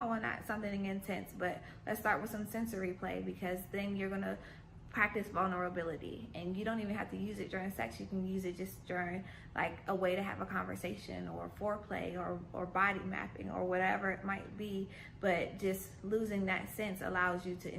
not something intense, but let's start with some sensory play, because then you're gonna practice vulnerability, and you don't even have to use it during sex. You can use it just during like a way to have a conversation, or foreplay, or body mapping, or whatever it might be. But just losing that sense allows you to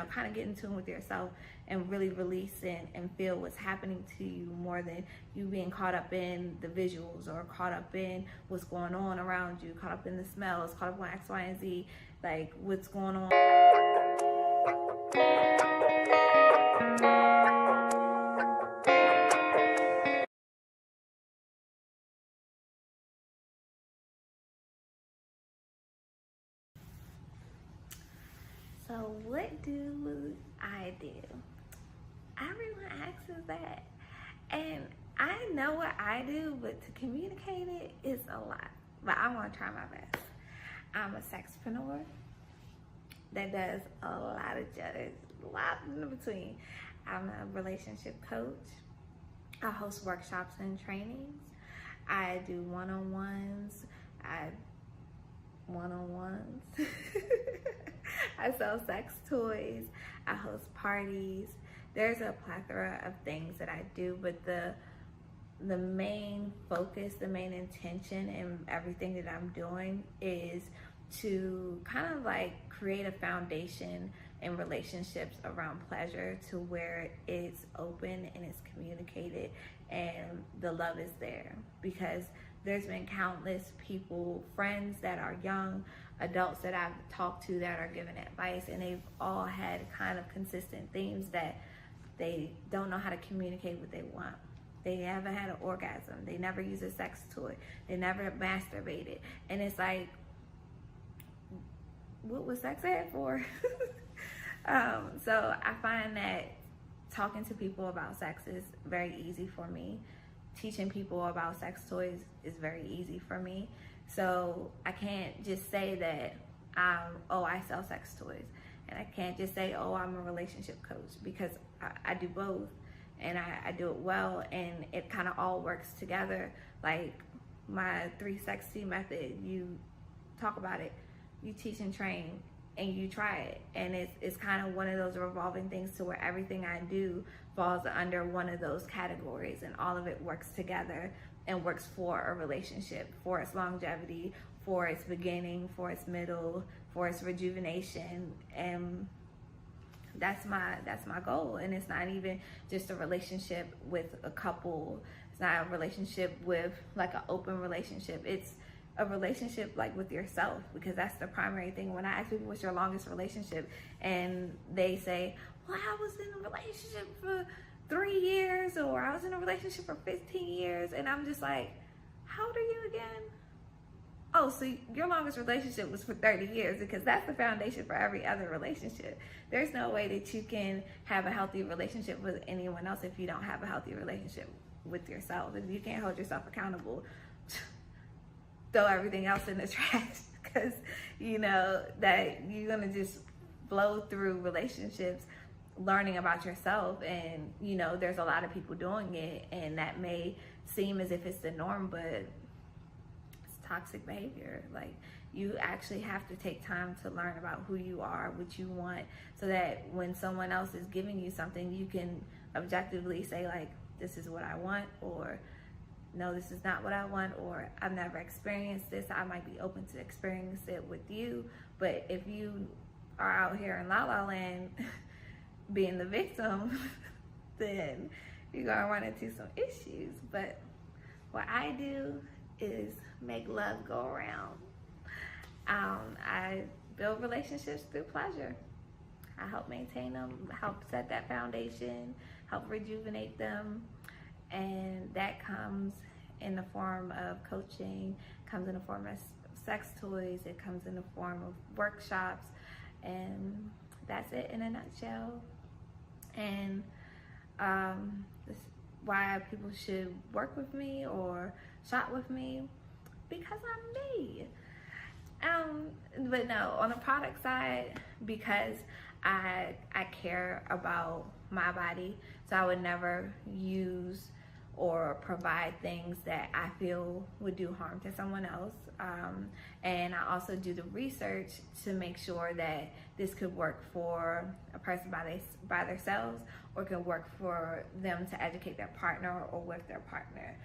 kind of get in tune with yourself and really release and feel what's happening to you, more than you being caught up in the visuals, or caught up in what's going on around you, caught up in the smells, caught up on X, Y, and Z, like what's going on. So what do I do? Everyone asks us that, and I know what I do, but to communicate it is a lot. But I want to try my best. I'm a sexpreneur that does a lot in between. I'm a relationship coach. I host workshops and trainings. I do one-on-ones. I sell sex toys. I host parties. There's a plethora of things that I do, but the main focus, the main intention in everything that I'm doing is to kind of like create a foundation in relationships around pleasure, to where it's open and it's communicated and the love is there. Because there's been countless people, friends that are young, adults that I've talked to that are giving advice, and they've all had kind of consistent themes that they don't know how to communicate what they want. They haven't had an orgasm. They never use a sex toy. They never masturbated. And it's like, what was sex ed for? So I find that talking to people about sex is very easy for me. Teaching people about sex toys is very easy for me. So I can't just say that I sell sex toys. And I can't just say, I'm a relationship coach, because I do both, and I do it well, and it kind of all works together. Like my 360 method, you talk about it, you teach and train, and you try it. And it's kind of one of those revolving things, to where everything I do falls under one of those categories, and all of it works together and works for a relationship, for its longevity, for its beginning, for its middle, for its rejuvenation. And that's my goal. And it's not even just a relationship with a couple. It's not a relationship with like an open relationship. It's a relationship like with yourself, because that's the primary thing. When I ask people, what's your longest relationship, and they say, well, I was in a relationship for 3 years, or I was in a relationship for 15 years, and I'm just like, how old are you again? Oh, so your longest relationship was for 30 years, because that's the foundation for every other relationship. There's no way that you can have a healthy relationship with anyone else if you don't have a healthy relationship with yourself. If you can't hold yourself accountable, throw everything else in the trash, because you know that you're gonna just flow through relationships learning about yourself. And there's a lot of people doing it, and that may seem as if it's the norm, but it's toxic behavior. Like, you actually have to take time to learn about who you are, what you want, so that when someone else is giving you something, you can objectively say, like, this is what I want, or no, this is not what I want, or I've never experienced this. I might be open to experience it with you. But if you are out here in La La Land being the victim, then you're gonna run into some issues. But what I do is make love go around. I build relationships through pleasure. I help maintain them, help set that foundation, help rejuvenate them. And that comes in the form of coaching, comes in the form of sex toys, it comes in the form of workshops, and that's it in a nutshell. And this, why people should work with me or shop with me, because I'm me. But no, on the product side, because I care about my body, so I would never use or provide things that I feel would do harm to someone else. And I also do the research to make sure that this could work for a person by themselves, or can work for them to educate their partner or with their partner.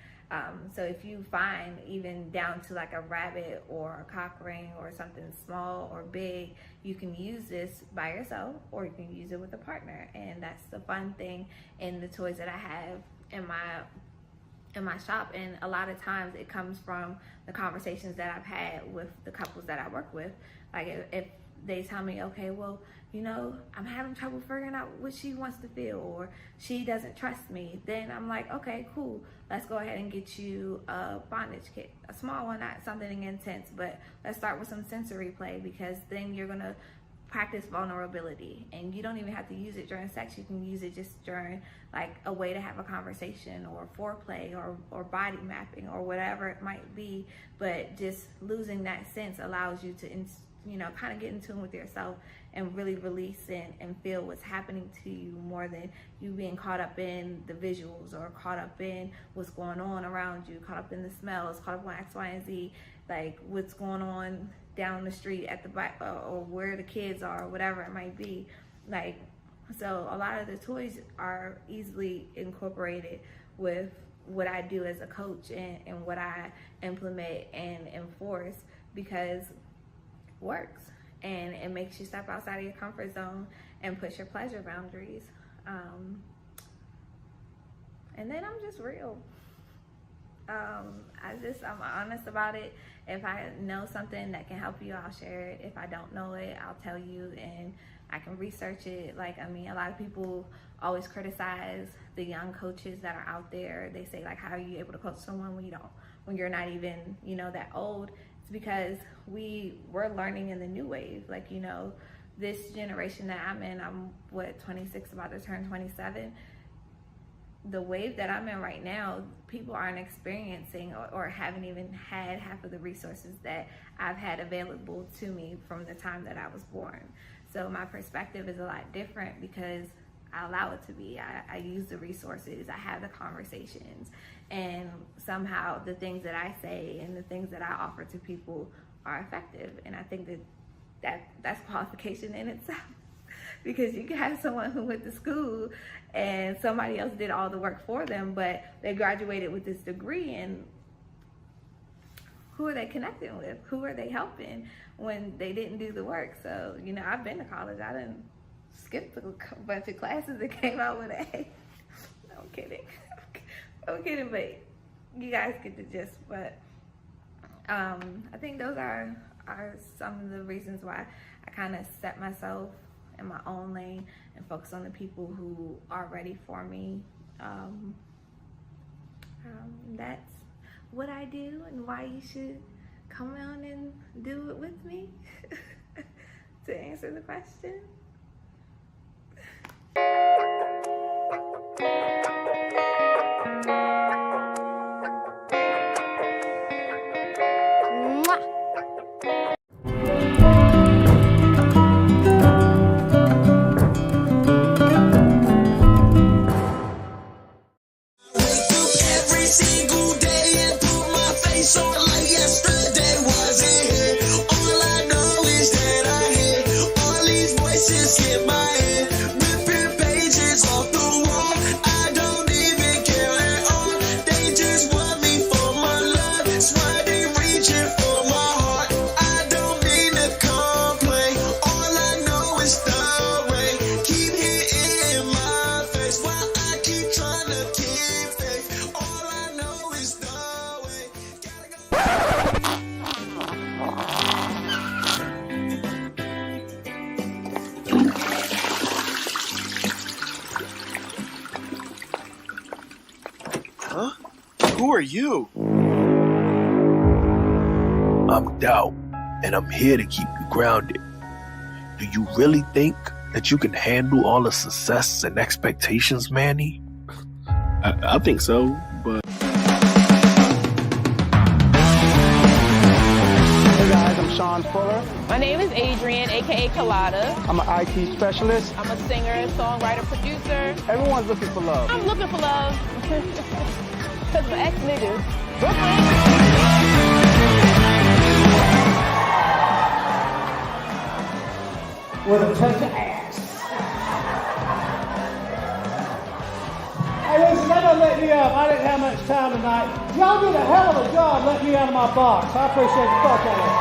So if you find, even down to like a rabbit or a cock ring or something small or big, you can use this by yourself or you can use it with a partner. And that's the fun thing in the toys that I have in my shop. And a lot of times it comes from the conversations that I've had with the couples that I work with. Like if they tell me, okay, well, you know, I'm having trouble figuring out what she wants to feel, or she doesn't trust me, then I'm like, okay, cool, let's go ahead and get you a bondage kit, a small one, not something intense, but let's start with some sensory play, because then you're gonna practice vulnerability, and you don't even have to use it during sex. You can use it just during like a way to have a conversation, or foreplay, or body mapping, or whatever it might be. But just losing that sense allows you to kind of get in tune with yourself and really release and feel what's happening to you, more than you being caught up in the visuals, or caught up in what's going on around you, caught up in the smells, caught up on X, Y, and Z, like what's going on down the street at the back, or where the kids are, or whatever it might be. Like, so a lot of the toys are easily incorporated with what I do as a coach, and what I implement and enforce, because it works, and it makes you step outside of your comfort zone and push your pleasure boundaries. And then I'm just real. I'm honest about it. If I know something that can help you, I'll share it. If I don't know it, I'll tell you, and I can research it. Like, I mean, a lot of people always criticize the young coaches that are out there. They say, like, how are you able to coach someone when you're not even, that old? It's because we're learning in the new wave. Like, this generation that I'm in, I'm 26, about to turn 27. The wave that I'm in right now, people aren't experiencing or haven't even had half of the resources that I've had available to me from the time that I was born. So my perspective is a lot different, because I allow it to be. I use the resources, I have the conversations, and somehow the things that I say and the things that I offer to people are effective. And I think that's qualification in itself. Because you can have someone who went to school and somebody else did all the work for them, but they graduated with this degree, and who are they connecting with? Who are they helping when they didn't do the work? So, I've been to college. I didn't skip a bunch of classes that came out with an A. No, I'm kidding. I'm kidding, but you guys get the gist. But I think those are some of the reasons why I kind of set myself in my own lane and focus on the people who are ready for me. That's what I do, and why you should come on and do it with me. To answer the question. Huh? Who are you? I'm Doubt, and I'm here to keep you grounded. Do you really think that you can handle all the success and expectations, Manny? I think so, but... Hey guys, I'm Sean Fuller. My name is Adrian, aka Colada. I'm an IT specialist. I'm a singer, songwriter, producer. Everyone's looking for love. I'm looking for love. Because my ex-niggas. With a touch of ass. Hey, listen, that don't let me up. I didn't have much time tonight. Y'all did a hell of a job letting me out of my box. I appreciate the fuck out of it.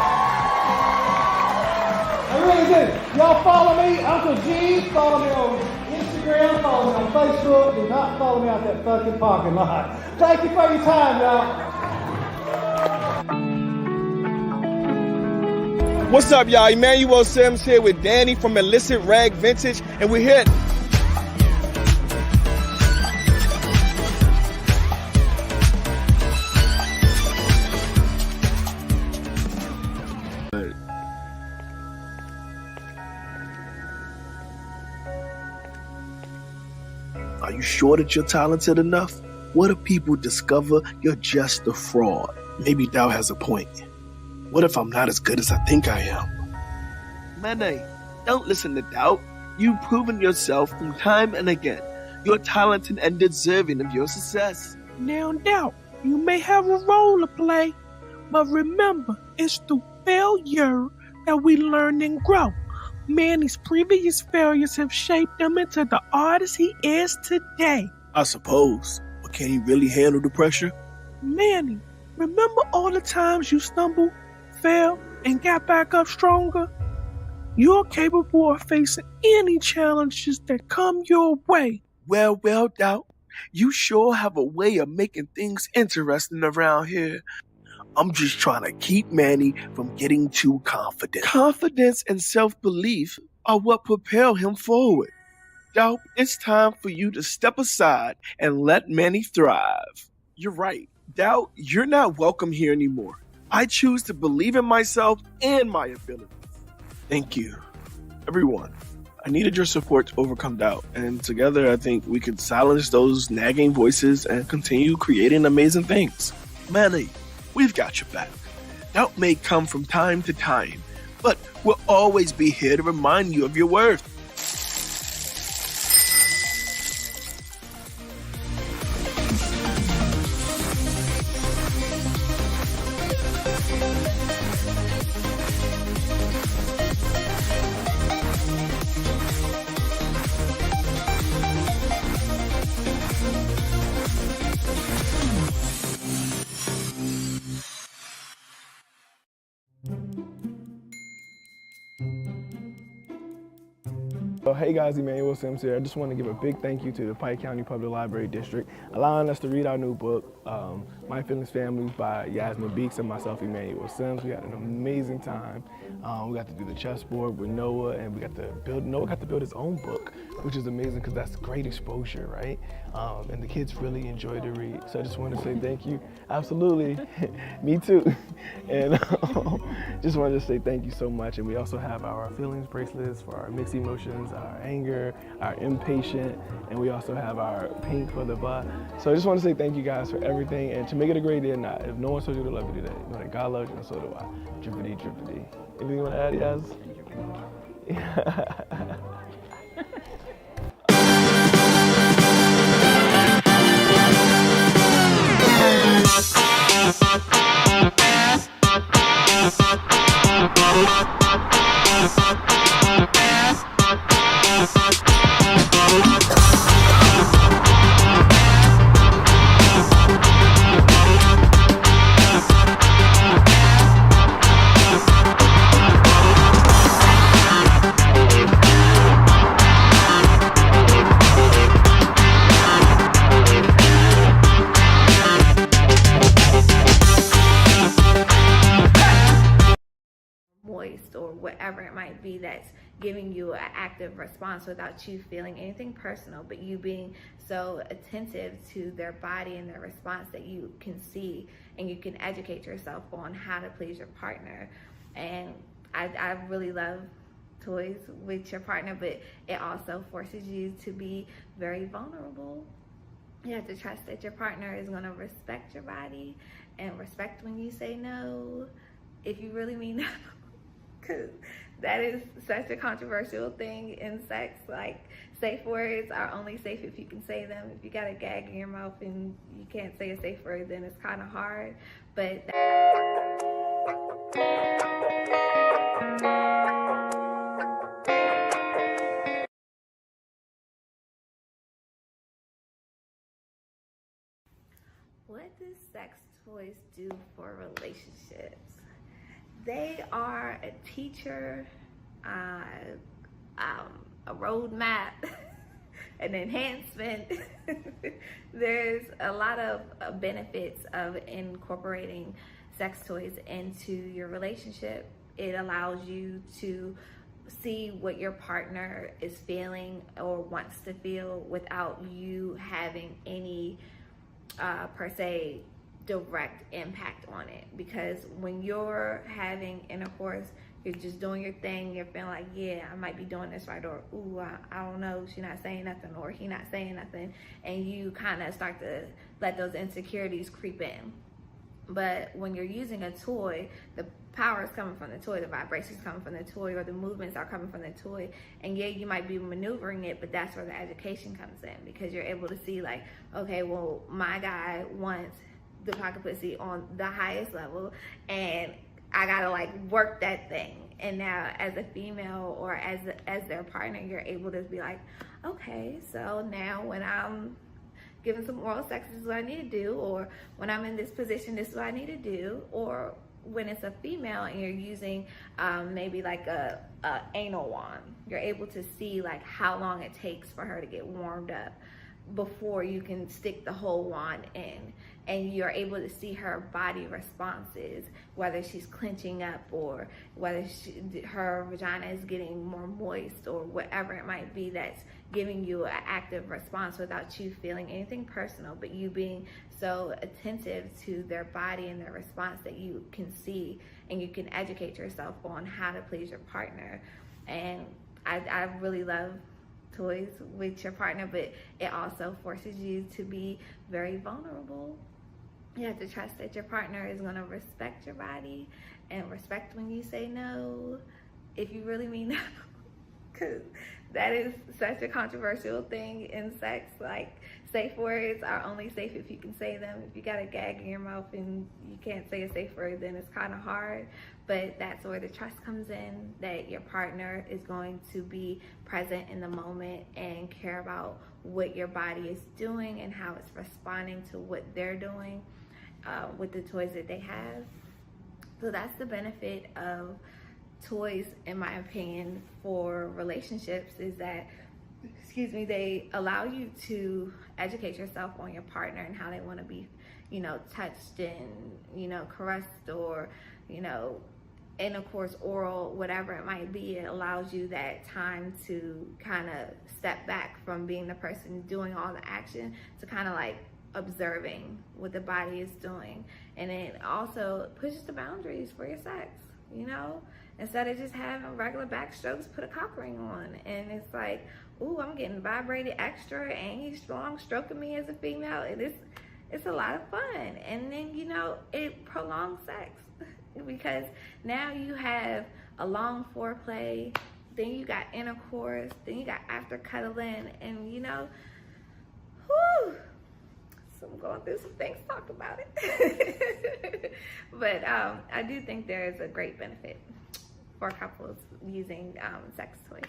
I really do. Y'all follow me, Uncle G. Follow me on Instagram. Follow me on Facebook. Do not follow me out that fucking parking lot. Thank you for your time, y'all. What's up, y'all? Emmanuel Sims here with Danny from Illicit Rag Vintage, and we're here. Are you sure that you're talented enough? What if people discover you're just a fraud? Maybe Dow has a point. What if I'm not as good as I think I am? Mane, don't listen to doubt. You've proven yourself from time and again. You're talented and deserving of your success. Now, Doubt, you may have a role to play, but remember, it's through failure that we learn and grow. Manny's previous failures have shaped him into the artist he is today. I suppose. But can he really handle the pressure? Manny, remember all the times you stumbled, fell, and got back up stronger? You're capable of facing any challenges that come your way. Well, Doubt. You sure have a way of making things interesting around here. I'm just trying to keep Manny from getting too confident. Confidence and self-belief are what propel him forward. Doubt, it's time for you to step aside and let Manny thrive. You're right. Doubt, you're not welcome here anymore. I choose to believe in myself and my abilities. Thank you. Everyone, I needed your support to overcome doubt, and together I think we could silence those nagging voices and continue creating amazing things. Manny, we've got your back. Doubt may come from time to time, but we'll always be here to remind you of your worth. So, hey guys, Emmanuel Sims here. I just want to give a big thank you to the Pike County Public Library District allowing us to read our new book, My Feelings Family by Yasmin Beeks and myself, Emmanuel Sims. We had an amazing time. We got to do the chessboard with Noah, and Noah got to build his own book, which is amazing because that's great exposure, right? And the kids really enjoyed the read. So I just want to say thank you. Absolutely. Me too. And just wanted to say thank you so much. And we also have our feelings bracelets for our mixed emotions, our anger, our impatient, and we also have our pink for the butt. So I just want to say thank you guys for everything, and to make it a great day or not, if no one told you to love you today, know that God loves you and so do I. Drippity, drippity. Anything you want to add, Yaz? Moist or whatever it might be that's giving you an active response without you feeling anything personal, but you being so attentive to their body and their response that you can see and you can educate yourself on how to please your partner. And I really love toys with your partner, but it also forces you to be very vulnerable. You have to trust that your partner is going to respect your body and respect when you say no, if you really mean no. Because that is such a controversial thing in sex. Like, safe words are only safe if you can say them. If you got a gag in your mouth and you can't say a safe word, then it's kind of hard. But what do sex toys do for relationships? They are a teacher, a roadmap, an enhancement. There's a lot of benefits of incorporating sex toys into your relationship. It allows you to see what your partner is feeling or wants to feel without you having any per se direct impact on it. Because when you're having intercourse, you're just doing your thing, you're feeling like, yeah, I might be doing this right, or ooh, I don't know, she's not saying nothing, or he not saying nothing, and you kind of start to let those insecurities creep in. But when you're using a toy, the power is coming from the toy, the vibrations coming from the toy, or the movements are coming from the toy. And yeah, you might be maneuvering it, but that's where the education comes in, because you're able to see like, okay, well, my guy wants the pocket pussy on the highest level, and I gotta like work that thing. And now as a female or as their partner, you're able to be like, okay, so now when I'm giving some oral sex, this is what I need to do, or when I'm in this position, this is what I need to do. Or when it's a female and you're using maybe like a anal wand, you're able to see like how long it takes for her to get warmed up before you can stick the whole wand in. And you're able to see her body responses, whether she's clenching up or whether her vagina is getting more moist, or whatever it might be that's giving you an active response without you feeling anything personal, but you being so attentive to their body and their response that you can see and you can educate yourself on how to please your partner. And I really love toys with your partner, but it also forces you to be very vulnerable. You have to trust that your partner is going to respect your body and respect when you say no, if you really mean no. Because that is such a controversial thing in sex. Like, safe words are only safe if you can say them. If you got a gag in your mouth and you can't say a safe word, then it's kind of hard. But that's where the trust comes in, that your partner is going to be present in the moment and care about what your body is doing and how it's responding to what they're doing with the toys that they have. So that's the benefit of toys, in my opinion, for relationships, is that, they allow you to educate yourself on your partner and how they want to be, touched and, caressed, or, intercourse, oral, whatever it might be. It allows you that time to kind of step back from being the person doing all the action to kind of like observing what the body is doing. And it also pushes the boundaries for your sex, instead of just having regular back strokes, put a cock ring on. And it's like, ooh, I'm getting vibrated extra, and he's strong stroking me as a female. And it's a lot of fun. And then, it prolongs sex because now you have a long foreplay, then you got intercourse, then you got after cuddling, and whew, so I'm going through some things to talk about it. But I do think there is a great benefit for couples using sex toys.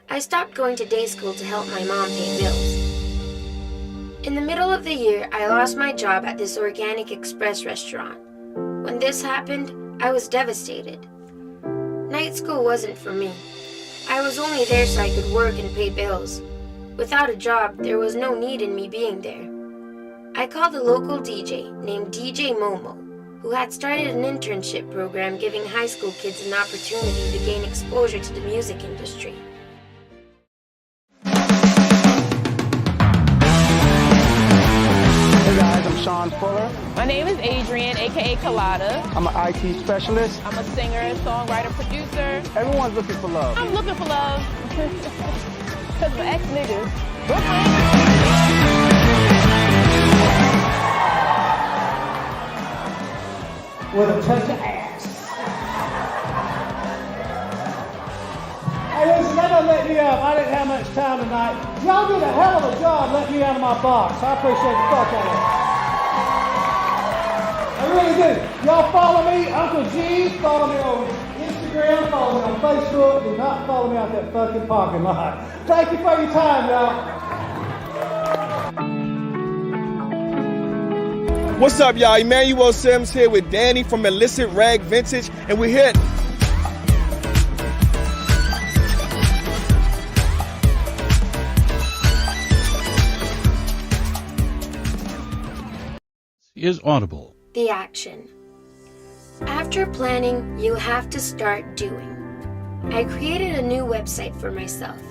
I stopped going to day school to help my mom pay bills. In the middle of the year, I lost my job at this Organic Express restaurant. When this happened, I was devastated. Night school wasn't for me. I was only there so I could work and pay bills. Without a job, there was no need in me being there. I called a local DJ named DJ Momo, who had started an internship program giving high school kids an opportunity to gain exposure to the music industry. Hey guys, I'm Sean Fuller. My name is Adrian, aka Colada. I'm an IT specialist. I'm a singer, songwriter, producer. Everyone's looking for love. I'm looking for love. Because my ex-niggas. Brooklyn. y'all did a hell of a job letting me out of my box. I appreciate the fuck out of it. I really do. Y'all follow me, Uncle G. Follow me on Instagram. Follow me on Facebook. Do not follow me out that fucking parking lot. Thank you for your time, y'all. What's up, y'all? Emmanuel Sims here with Danny from Illicit Rag Vintage, and we're here. Is audible. The action. After planning, you have to start doing. I created a new website for myself.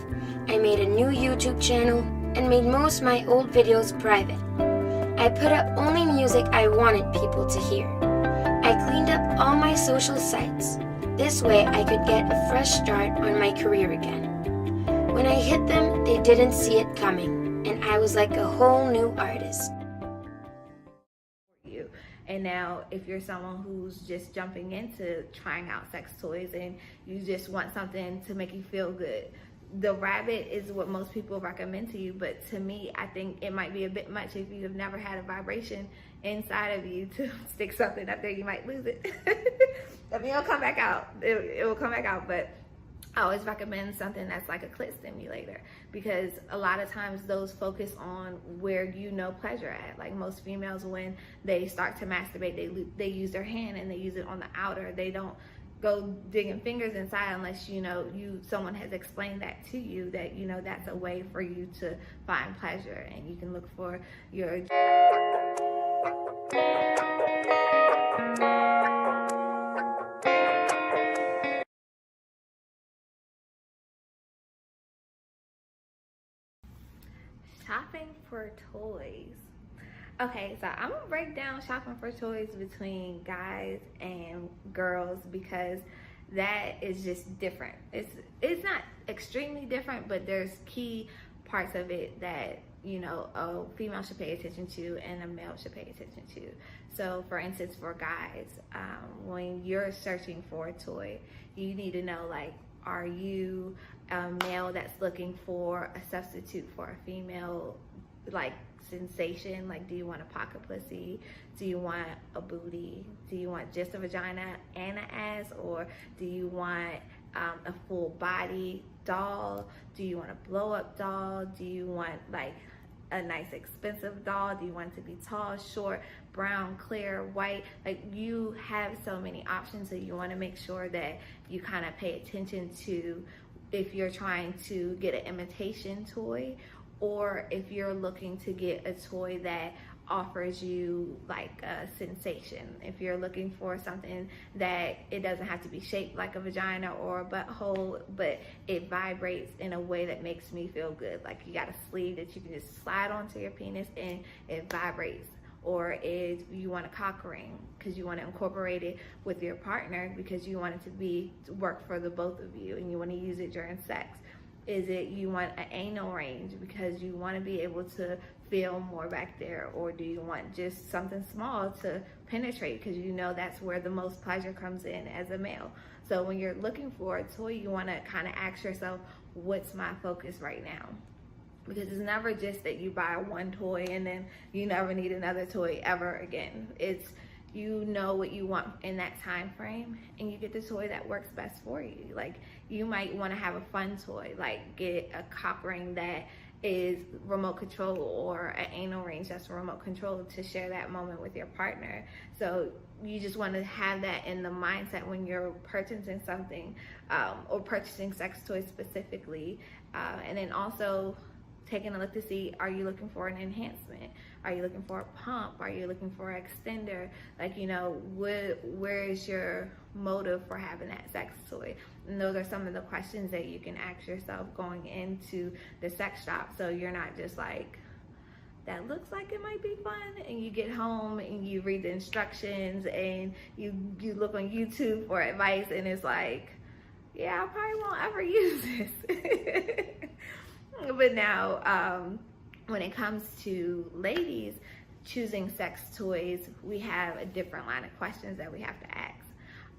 I made a new YouTube channel and made most of my old videos private. I put up only music I wanted people to hear. I cleaned up all my social sites. This way I could get a fresh start on my career again. When I hit them, they didn't see it coming, and I was like a whole new artist. And now if you're someone who's just jumping into trying out sex toys and you just want something to make you feel good, the rabbit is what most people recommend to you. But to me, I think it might be a bit much if you have never had a vibration inside of you to stick something up there. You might lose it. I mean, it'll come back out. It will come back out. But I always recommend something that's like a clit stimulator, because a lot of times those focus on where you know pleasure at. Like most females, when they start to masturbate, they use their hand and they use it on the outer. They don't go digging fingers inside unless someone has explained that to you, that that's a way for you to find pleasure. And you can look for your shopping for toys. Okay, so I'm gonna break down shopping for toys between guys and girls, because that is just different. It's not extremely different, but there's key parts of it that a female should pay attention to and a male should pay attention to. So for instance, for guys, when you're searching for a toy, you need to know, like, are you a male that's looking for a substitute for a female, like, sensation? Like, do you want a pocket pussy? Do you want a booty? Do you want just a vagina and an ass? Or do you want a full body doll? Do you want a blow up doll? Do you want like a nice expensive doll? Do you want it to be tall, short, brown, clear, white? Like, you have so many options, so you want to make sure that you kind of pay attention to if you're trying to get an imitation toy, or if you're looking to get a toy that offers you like a sensation. If you're looking for something that it doesn't have to be shaped like a vagina or a butthole, but it vibrates in a way that makes me feel good. Like, you got a sleeve that you can just slide onto your penis and it vibrates. Or if you want a cock ring because you want to incorporate it with your partner because you want it to work for the both of you and you want to use it during sex. Is it you want an anal range because you want to be able to feel more back there? Or do you want just something small to penetrate because that's where the most pleasure comes in as a male? So when you're looking for a toy, you want to kind of ask yourself, what's my focus right now? Because it's never just that you buy one toy and then you never need another toy ever again. It's you know what you want in that time frame and you get the toy that works best for you. Like, you might want to have a fun toy, like get a cock ring that is remote control, or an anal range that's remote control, to share that moment with your partner. So you just want to have that in the mindset when you're purchasing something, or purchasing sex toys specifically. And then also taking a look to see, are you looking for an enhancement? Are you looking for a pump? Are you looking for an extender? Like, where is your motive for having that sex toy? And those are some of the questions that you can ask yourself going into the sex shop. So you're not just like, that looks like it might be fun, and you get home and you read the instructions and you look on YouTube for advice and it's like, yeah, I probably won't ever use this. But now, when it comes to ladies choosing sex toys, we have a different line of questions that we have to ask.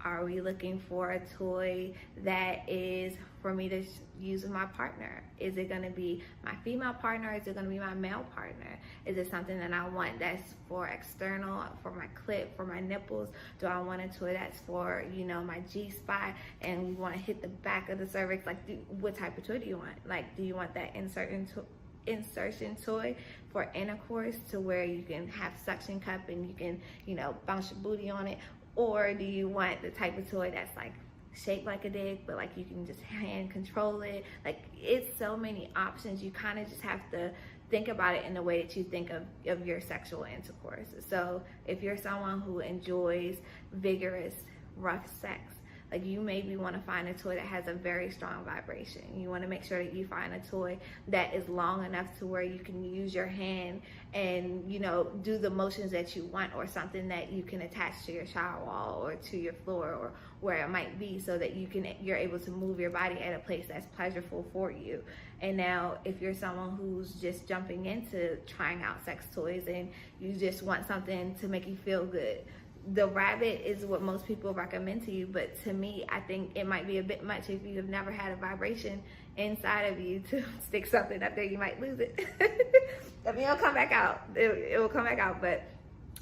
Are we looking for a toy that is for me to use with my partner? Is it going to be my female partner? Is it going to be my male partner? Is it something that I want that's for external, for my clit, for my nipples? Do I want a toy that's for, you know, my G-spot and we want to hit the back of the cervix? Like, what type of toy do you want? Like, do you want that insertion toy for intercourse to where you can have suction cup and you can, you know, bounce your booty on it? Or do you want the type of toy that's like shaped like a dick, but like you can just hand control it? Like, it's so many options. You kind of just have to think about it in the way that you think of your sexual intercourse. So if you're someone who enjoys vigorous, rough sex, like, you maybe want to find a toy that has a very strong vibration. You want to make sure that you find a toy that is long enough to where you can use your hand and, you know, do the motions that you want, or something that you can attach to your shower wall or to your floor or where it might be, so that you're able to move your body at a place that's pleasurable for you. And now, if you're someone who's just jumping into trying out sex toys and you just want something to make you feel good, the rabbit is what most people recommend to you, but to me, I think it might be a bit much if you have never had a vibration inside of you to stick something up there. You might lose it. I mean, it'll come back out. It will come back out, but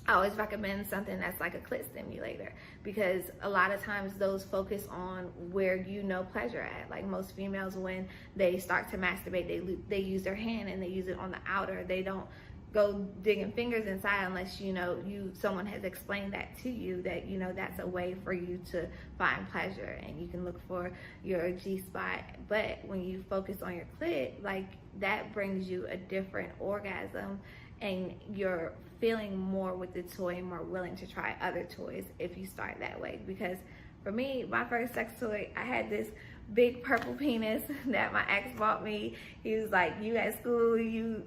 I always recommend something that's like a clit stimulator, because a lot of times those focus on where you know pleasure at. Like, most females, when they start to masturbate, they use their hand and they use it on the outer. They don't go digging fingers inside unless, you know, someone has explained that to you, that, you know, that's a way for you to find pleasure, and you can look for your G-spot. But when you focus on your clit, like, that brings you a different orgasm, and you're feeling more with the toy and more willing to try other toys if you start that way. Because for me, my first sex toy, I had this big purple penis that my ex bought me. He was like, you at school, you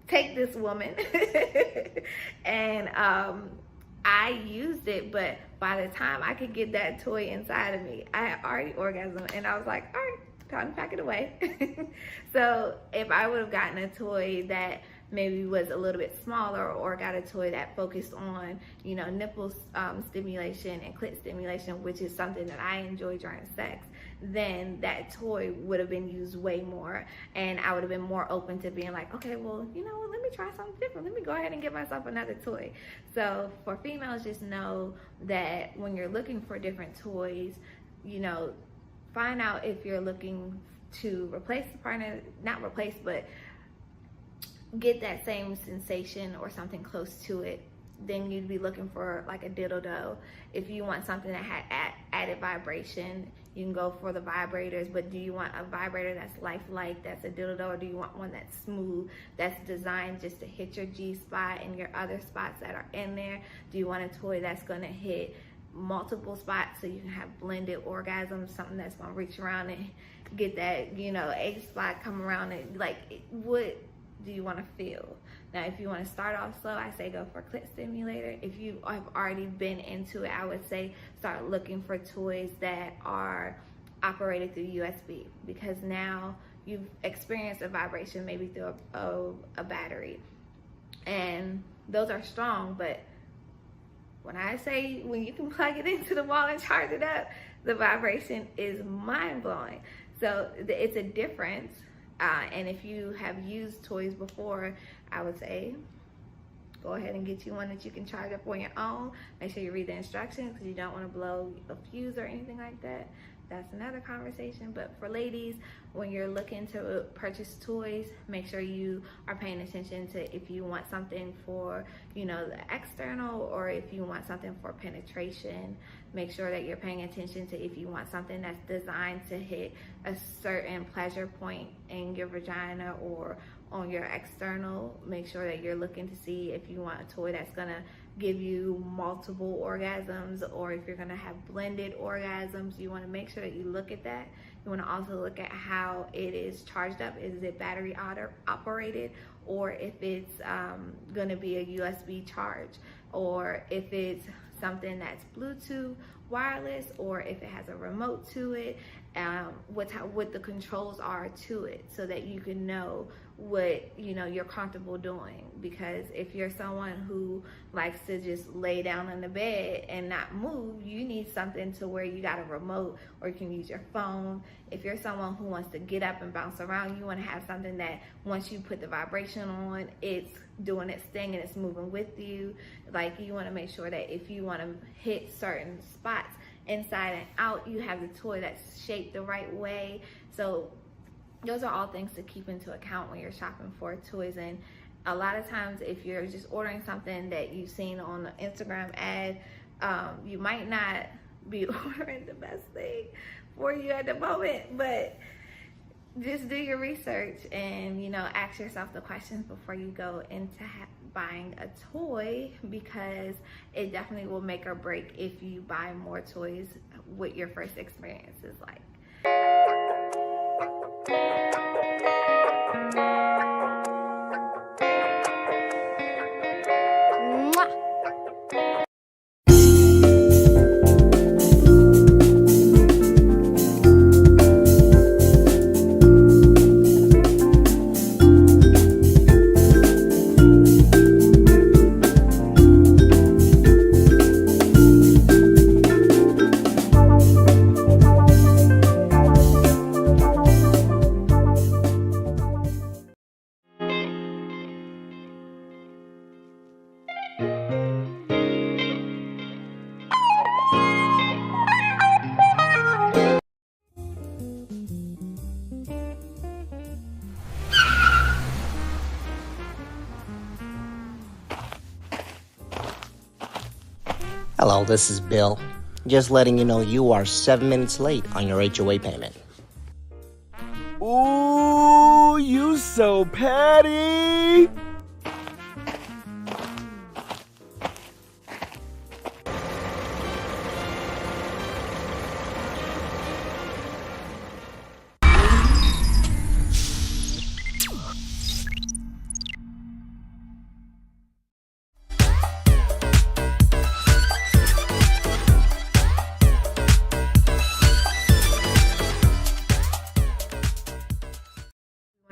take this, woman. And I used it, but by the time I could get that toy inside of me, I had already orgasmed, and I was like, all right, time to pack it away. So if I would have gotten a toy that maybe was a little bit smaller, or got a toy that focused on, you know, nipple stimulation and clit stimulation, which is something that I enjoy during sex, then that toy would have been used way more, and I would have been more open to being like, okay, well, you know what, let me try something different. Let me go ahead and get myself another toy. So for females, just know that when you're looking for different toys, you know, find out if you're looking to replace the partner, not replace, but get that same sensation or something close to it. Then you'd be looking for like a dildo. If you want something that had added vibration, you can go for the vibrators. But do you want a vibrator that's lifelike, that's a dildo, or do you want one that's smooth, that's designed just to hit your G-spot and your other spots that are in there? Do you want a toy that's going to hit multiple spots so you can have blended orgasms, something that's going to reach around and get that, you know, A-spot come around and, like, what do you want to feel? Now, if you want to start off slow, I say go for clit stimulator. If you have already been into it, I would say start looking for toys that are operated through USB, because now you've experienced a vibration maybe through a battery, and those are strong. But when I say when you can plug it into the wall and charge it up, the vibration is mind-blowing. So it's a difference. And if you have used toys before, I would say go ahead and get you one that you can charge up on your own. Make sure you read the instructions, because you don't want to blow a fuse or anything like that. That's another conversation. But for ladies, when you're looking to purchase toys, make sure you are paying attention to if you want something for, you know, the external, or if you want something for penetration. Make sure that you're paying attention to if you want something that's designed to hit a certain pleasure point in your vagina or on your external. Make sure that you're looking to see if you want a toy that's gonna give you multiple orgasms, or if you're gonna have blended orgasms. You wanna make sure that you look at that. You wanna also look at how it is charged up. Is it battery operated, or if it's gonna be a USB charge, or if it's something that's Bluetooth wireless, or if it has a remote to it, what the controls are to it, so that you can know what you're comfortable doing. Because if you're someone who likes to just lay down on the bed and not move, you need something to where you got a remote or you can use your phone. If you're someone who wants to get up and bounce around, you want to have something that once you put the vibration on, it's doing its thing and it's moving with you. Like, you want to make sure that if you want to hit certain spots inside and out, you have the toy that's shaped the right way. So those are all things to keep into account when you're shopping for toys. And a lot of times, if you're just ordering something that you've seen on an Instagram ad, you might not be ordering the best thing for you at the moment. But just do your research and ask yourself the questions before you go into buying a toy, because it definitely will make or break if you buy more toys what your first experience is like. Hello, this is Bill. Just letting you know you are 7 minutes late on your HOA payment. Ooh, you so petty.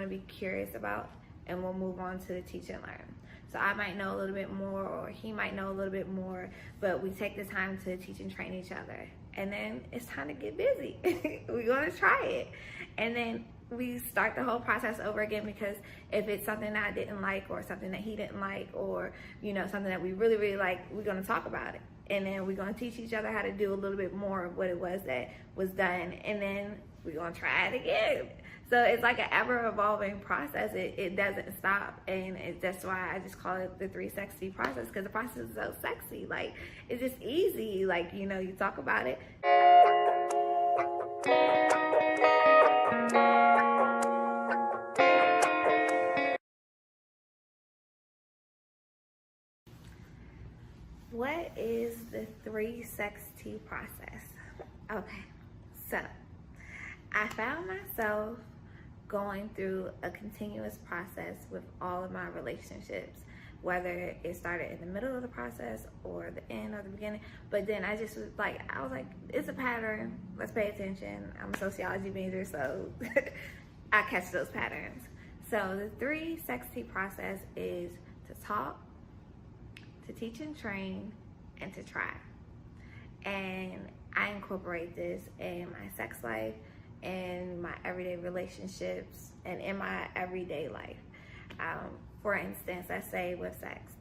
Be curious about, and we'll move on to the teach and learn. So I might know a little bit more, or he might know a little bit more, but we take the time to teach and train each other. And then it's time to get busy. We're going to try it. And then we start the whole process over again, because if it's something that I didn't like, or something that he didn't like, or something that we really, really like, we're going to talk about it. And then we're going to teach each other how to do a little bit more of what it was that was done. And then we're going to try it again. So it's like an ever-evolving process. It doesn't stop, and that's why I just call it the 3 sexy process, because the process is so sexy. Like, it's just easy. Like, you talk about it. What is the 3 sexy process? Okay, so I found myself going through a continuous process with all of my relationships, whether it started in the middle of the process or the end or the beginning. But then I was like, it's a pattern. Let's pay attention. I'm a sociology major, so I catch those patterns. So the 3 sexy process is to talk, to teach and train, and to try. And I incorporate this in my sex life, in my everyday relationships, and in my everyday life. For instance, let's say with sex,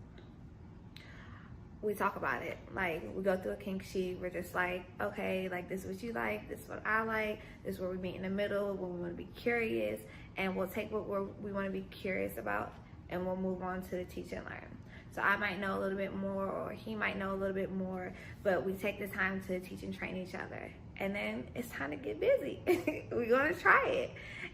we talk about it. Like, we go through a kink sheet. We're just like, okay, like, this is what you like, this is what I like, this is where we meet in the middle when we want to be curious, and we'll take what we want to be curious about, and we'll move on to the teach and learn. So I might know a little bit more, or he might know a little bit more, but we take the time to teach and train each other. And then it's time to get busy. We're going to try it.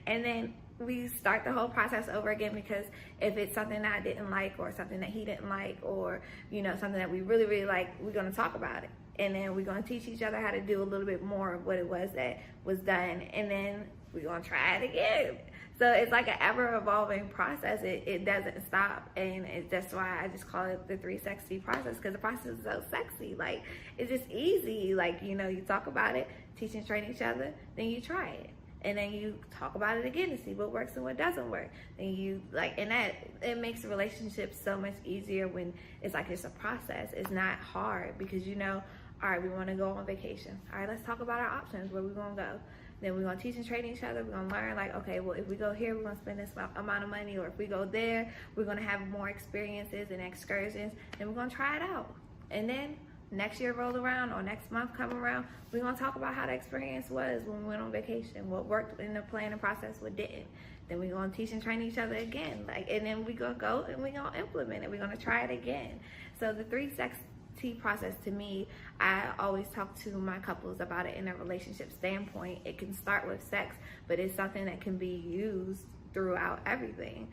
And then we start the whole process over again, because if it's something that I didn't like, or something that he didn't like, or something that we really, really like, we're going to talk about it. And then we're going to teach each other how to do a little bit more of what it was that was done. And then we're going to try it again. So it's like an ever-evolving process. It doesn't stop, and that's why I just call it the 3 sexy process, because the process is so sexy. Like, it's just easy. Like, you talk about it, teach and train each other, then you try it. and then you talk about it again to see what works and what doesn't work. And you and that, it makes the relationship so much easier when it's like it's a process. It's not hard because all right, we want to go on vacation. All right, let's talk about our options, where we're going to go. Then we're going to teach and train each other. We're going to learn, okay, well, if we go here, we're going to spend this amount of money. Or if we go there, we're going to have more experiences and excursions. And we're going to try it out. And then next year roll around, or next month come around, we're going to talk about how the experience was when we went on vacation, what worked in the planning process, what didn't. Then we're going to teach and train each other again. And then we're going to go and we're going to implement it. We're going to try it again. So the 3 sex process, to me, I always talk to my couples about it in a relationship standpoint. It can start with sex, but it's something that can be used throughout everything,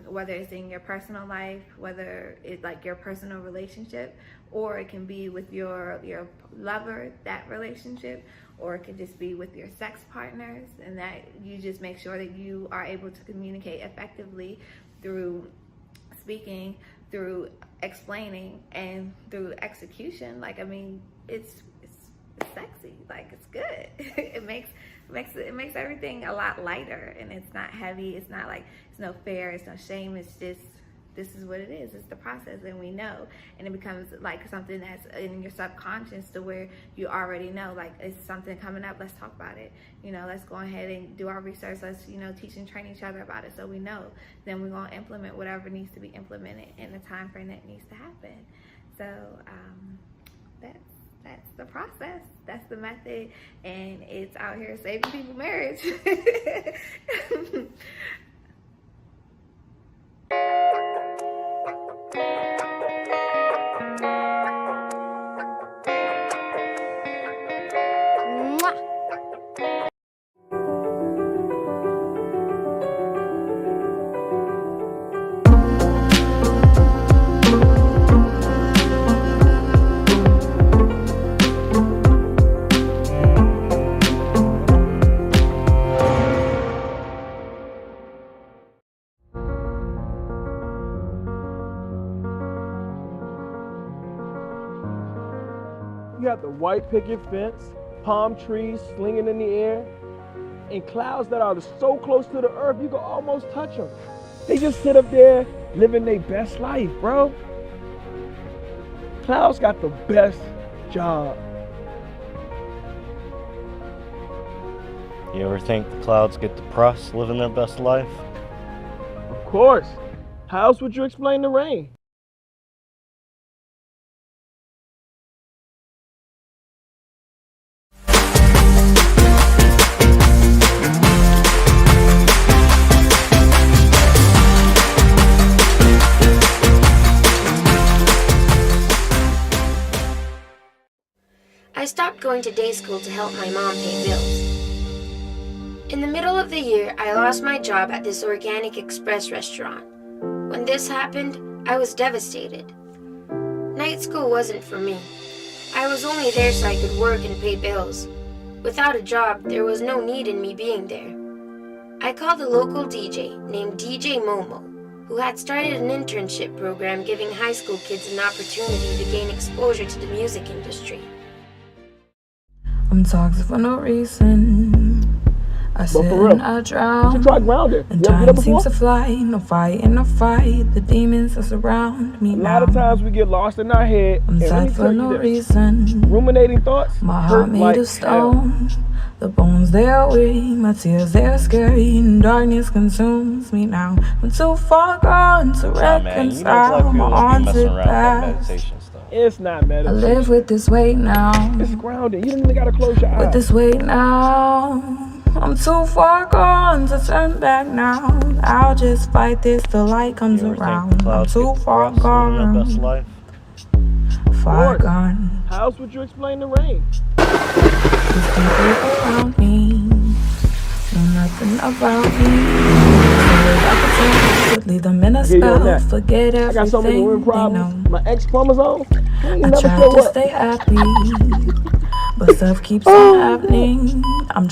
whether it's in your personal life, whether it's like your personal relationship, or it can be with your lover, that relationship, or it can just be with your sex partners, and that you just make sure that you are able to communicate effectively through speaking, through explaining, and through execution. It's sexy. It's good. it makes everything a lot lighter, and it's not heavy. It's not it's no fear, it's no shame. It's just, this is what it is. It's the process, and we know, and it becomes something that's in your subconscious, to where you already know, it's something coming up, let's talk about it. Let's go ahead and do our research. Let's teach and train each other about it, so we know. Then we're going to implement whatever needs to be implemented in the time frame that needs to happen. So that's the process. That's the method, and it's out here saving people marriage. You got the white picket fence, palm trees slinging in the air, and clouds that are so close to the earth you can almost touch them. They just sit up there living their best life, bro. Clouds got the best job. You ever think the clouds get depressed living their best life? Of course. How else would you explain the rain? I stopped going to day school to help my mom pay bills. In the middle of the year, I lost my job at this organic express restaurant. When this happened, I was devastated. Night school wasn't for me. I was only there so I could work and pay bills. Without a job, there was no need in me being there. I called a local DJ named DJ Momo, who had started an internship program giving high school kids an opportunity to gain exposure to the music industry. I'm toxic for no reason. I sit and I drown. You should try grounded. And time seems to fly. No fight in a fight. The demons that surround me now. A lot of times we get lost in our head. I'm sad for no reason. Ruminating thoughts. My heart made of stone. The bones they are weak. My tears they are scary. And darkness consumes me now. I'm too far gone to reconcile my haunted past. It's not meditation. I live with this weight now. It's grounded. You don't even gotta close your eyes. With this weight now. I'm too far gone to turn back now. I'll just fight this till light comes around. I'm too far gone. Far gone. How else would you explain the rain? These people around me know nothing about me. I could leave them in a spell. Forget everything. I got so many women problems. My X chromosome. I try to stay happy, but stuff keeps on happening. I'm